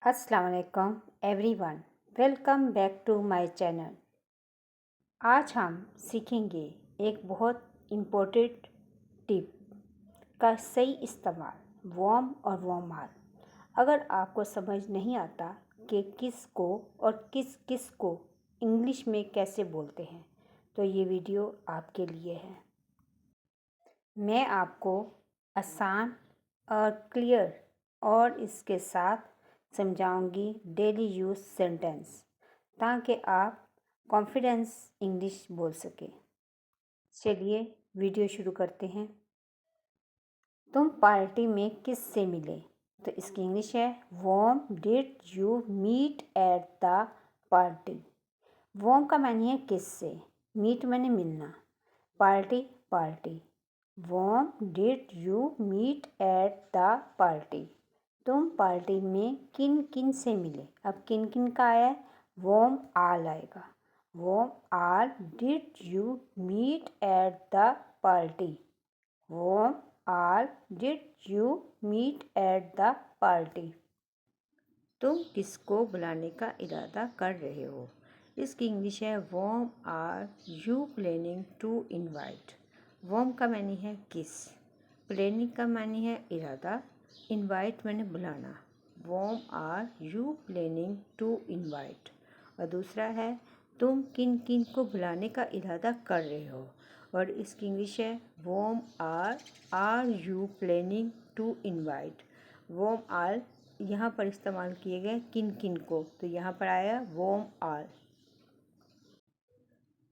अस्सलाम वालेकुम everyone, welcome back to my channel. आज हम सीखेंगे एक बहुत इम्पोर्टेंट टिप का सही इस्तेमाल वॉर्म और वॉर्म आर। अगर आपको समझ नहीं आता कि किस को और किस किस को इंग्लिश में कैसे बोलते हैं तो ये वीडियो आपके लिए है। मैं आपको आसान और क्लियर और इसके साथ समझाऊंगी डेली यूज़ सेंटेंस ताकि आप कॉन्फिडेंस इंग्लिश बोल सकें। चलिए वीडियो शुरू करते हैं। तुम पार्टी में किस से मिले? तो इसकी इंग्लिश है whom did you meet at the party. Whom का मानी है किस से, मीट माने मिलना, party party. Whom did you meet at the party. तुम पार्टी में किन किन से मिले? अब किन किन का आया है, वॉम आल आएगा। Whom all did you meet at the party. Whom all did you meet at the party. तुम किसको बुलाने का इरादा कर रहे हो? इसकी इंग्लिश है whom are you planning to invite. Whom का मानी है किस, प्लानिंग का मानी है इरादा, इनवाइट मैंने बुलाना। Whom are you planning to invite. और दूसरा है तुम किन किन को बुलाने का इरादा कर रहे हो, और इसकी इंग्लिश है whom are you planning to invite. Whom are यहाँ पर इस्तेमाल किए गए किन किन को, तो यहाँ पर आया वॉम आर।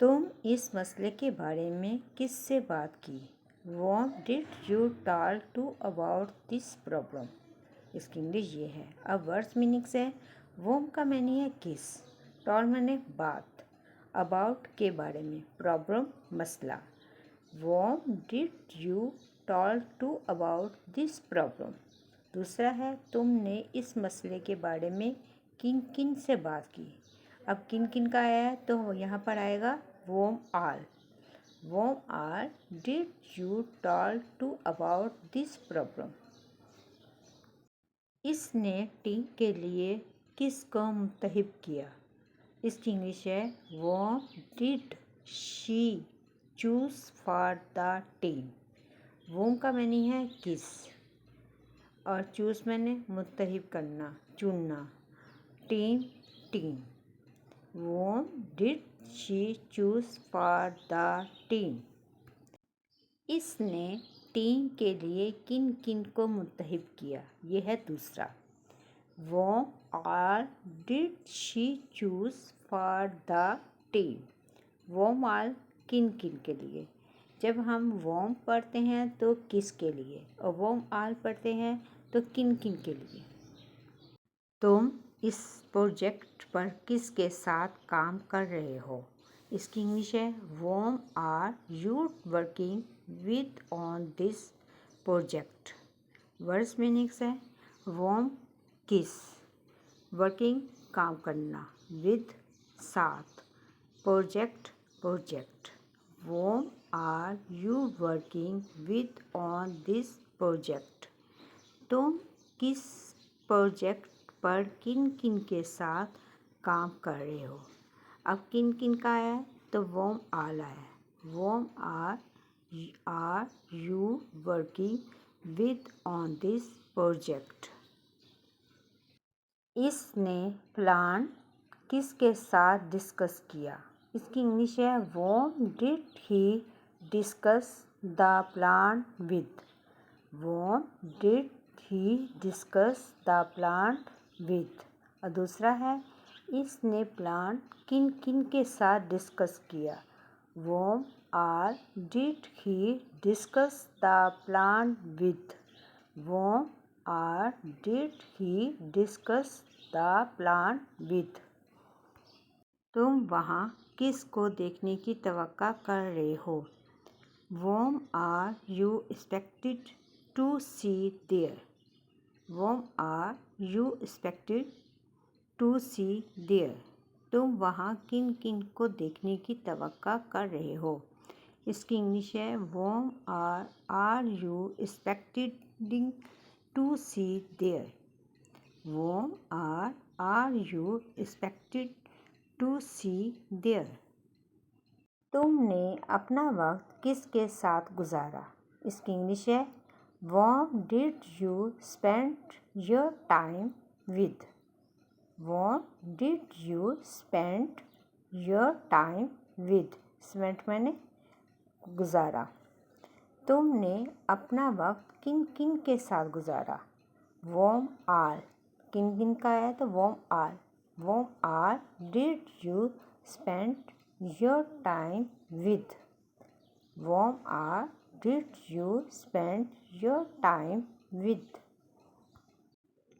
तुम इस मसले के बारे में किससे बात की? Whom did you talk to about this problem. इसकी इंग्लिश ये है। अब वर्ड्स मीनिंग्स है। वॉम का मैनी है किस, टॉल मैंने बात, अबाउट के बारे में, प्रॉब्लम मसला। Whom did you talk to about this problem. दूसरा है तुमने इस मसले के बारे में किन किन से बात की। अब किन किन का आया है तो यहाँ पर आएगा whom all. Whom all did you talk to about this problem. इसने टी के लिए किसको मुंतखब किया? इसकी इंग्लिश है whom did she choose for the team. Whom का मैनी है किस, और चूज़ मैंने मुंतखब करना, चुनना, team team. Whom did she choose for the team. इसने टीम के लिए किन किन को मुंतखब किया, ये है दूसरा। Whom all did she choose for the team. Whom all किन किन के लिए। जब हम वॉम पढ़ते हैं तो किस के लिए, और वॉम आल पढ़ते हैं तो किन किन के लिए। तुम इस प्रोजेक्ट पर किसके साथ काम कर रहे हो? इसकी इंग्लिश है whom are you working with on this project. Words meanings है वॉम किस, वर्किंग काम करना, विद साथ, project project. Whom are you working with on this project. तुम किस प्रोजेक्ट पर किन किन के साथ काम कर रहे हो। अब किन किन का आया है तो वॉम आल आया है। Whom are you working with on this project. इसने प्लान किसके साथ डिस्कस किया? इसकी इंग्लिश है whom did he discuss the plan with. Whom did he discuss the plan with. और दूसरा है इसने प्लान किन किन के साथ डिस्कस किया। Whom are did he discuss the plan with. Whom are did he discuss the plan with. तुम वहाँ किस को देखने की तवक्का कर रहे हो? Whom are you expected to see there. Whom are you expected to see there. तुम वहाँ किन किन को देखने की तवक्का कर रहे हो? इसकी इंग्लिश है whom are you expecteding to see there. whom are you expected to see there? तुमने अपना वक्त किसके साथ गुजारा? इसकी इंग्लिश है Whom did you spend your time with? Whom did you spend your time with? Spend मैंने गुजारा। तुमने अपना वक्त किन किन के साथ गुजारा? Whom are, किन किन का है तो whom are did you spend your time with? Whom are did you spend your time with?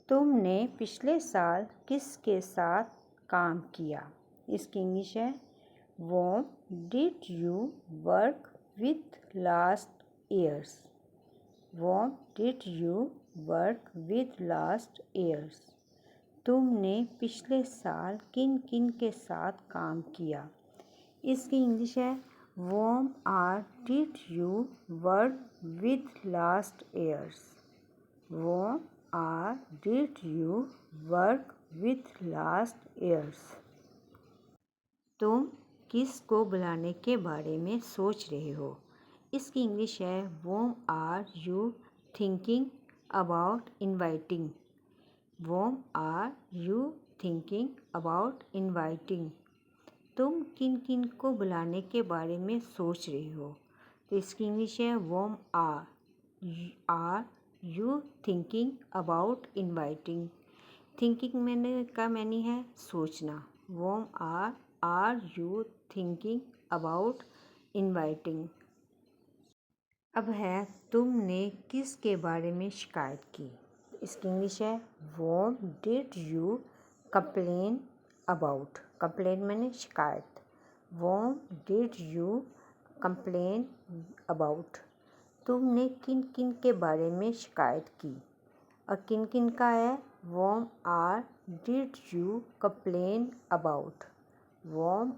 तुमने पिछले साल किसके साथ काम किया? इसकी इंग्लिश है Whom did you work with last years? Whom did you work with last years? तुमने पिछले साल किन किन के साथ काम किया? इसकी इंग्लिश है Whom did you work with last years? Whom did you work with last years? तुम किस को बुलाने के बारे में सोच रहे हो? इसकी इंग्लिश है Whom are you thinking about inviting? Whom are you thinking about inviting? तुम किन किन को बुलाने के बारे में सोच रहे हो? तो इसकी इंग्लिश है Whom are you thinking about inviting? Thinking मैंने है सोचना। Whom are you thinking about inviting? अब है तुमने किसके बारे में शिकायत की? इसकी इंग्लिश है Whom did you complain about? Complain मैंने शिकायत। Whom did you complain about? तुमने किन किन के बारे में शिकायत की? और किन किन का है Whom did you complain about? Whom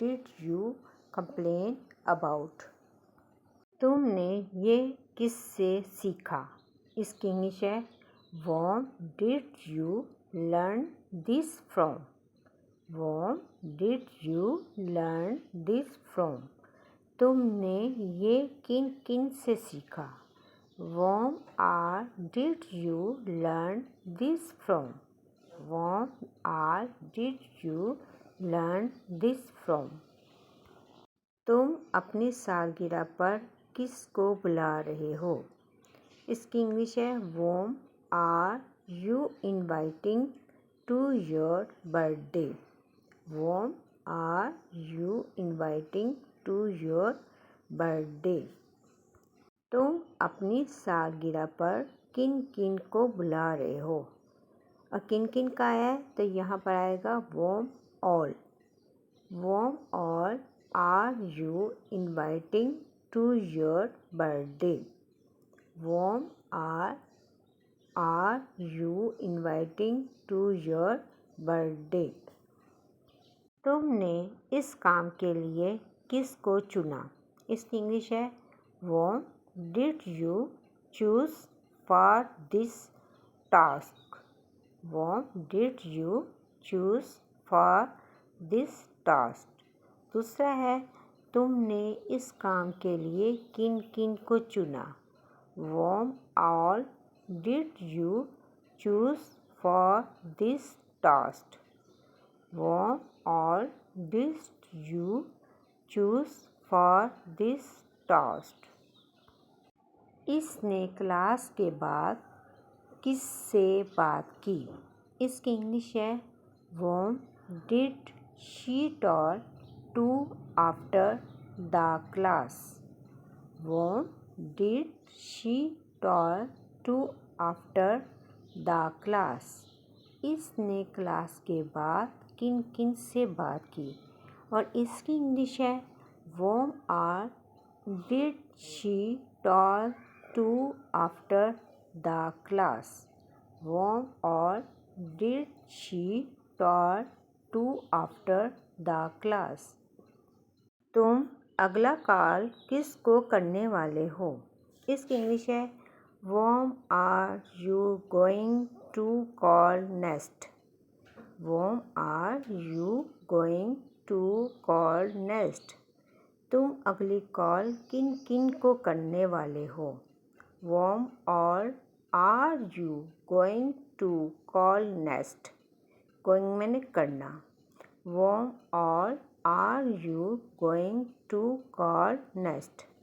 did you complain about? तुमने ये किससे सीखा? इसकी इंग्लिश है Whom did you learn this from? Whom did you learn this from? तुमने ये किन किन से सीखा? Whom did you learn this from? Whom did you learn this from? तुम अपनी सालगिरह पर किसको बुला रहे हो? इसकी इंग्लिश है Whom are you inviting to your birthday? Whom are you inviting to your birthday? तुम अपनी सालगिरह पर किन किन को बुला रहे हो? और किन किन का है तो यहाँ पर आएगा Whom all. Whom all are you inviting to your birthday? Whom are you inviting to your birthday? तुमने इस काम के लिए किसको चुना? इसकी इंग्लिश है Whom did you choose for this task? Whom did you choose for this task? दूसरा है तुमने इस काम के लिए किन किन को चुना? Whom all did you choose for this task? Whom all did you choose for this task? इसने क्लास के बाद किससे बात की? इसकी इंग्लिश है Whom did she talk to after the class? Whom did she talk to after the class? इसने class के बाद किन किन से बात की? और इसकी इंग्लिश है Whom did she talk to after the class? Whom did she talk to after the class? तुम अगला कॉल किसको करने वाले हो? इसकी इंग्लिश है Whom are you going to call nest? Whom are you going to call next? तुम अगली कॉल किन किन को करने वाले हो? Whom all are you going to call next? Going मैंने करना. Whom all are you going to call next?